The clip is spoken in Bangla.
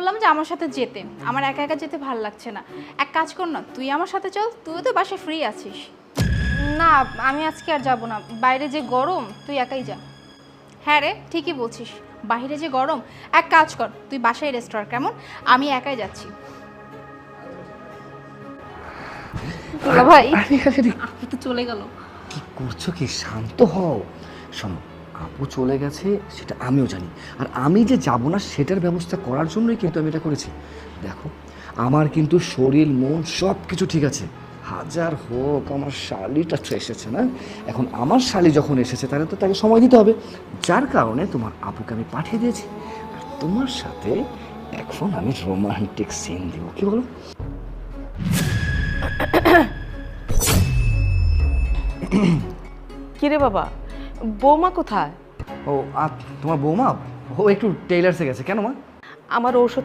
বললাম যে আমার সাথে যেতে, আমার একা একা যেতে ভালো লাগছে না। এক কাজ কর না, তুই আমার সাথে চল, তুইও তো বাসায় ফ্রি আছিস। না আমি আজকে আর যাব না, বাইরে যে গরম, তুই একাই যা। হ্যাঁ রে, ঠিকই বলছিস, বাইরে যে গরম। এক কাজ কর, তুই বাসায় রেস্টুরেন্ট কেমন, আমি একাই যাচ্ছি। ভাই আপু তো চলে গেল। কি করছো কি? শান্ত হও। শোনো, আপু চলে গেছে সেটা আমিও জানি, আর আমি যে যাব না সেটার ব্যবস্থা করার জন্যই কিন্তু আমি এটা করেছি। দেখো, আমার কিন্তু শরীর মন সব কিছু ঠিক আছে। হাজার হোক আমার শালিটা তো এসেছে না, এখন আমার শালি যখন এসেছে তাহলে তো তাকে সময় দিতে হবে, যার কারণে তোমার আপুকে আমি পাঠিয়ে দিয়েছি। আর তোমার সাথে এখন আমি রোমান্টিক সিন দেবো, কি বলো? কিরে বাবা, বৌমা কোথায়? ও তোমার বৌমা, ও একটু টেইলার্সে গেছে। কেন মা? আমার ঔষধ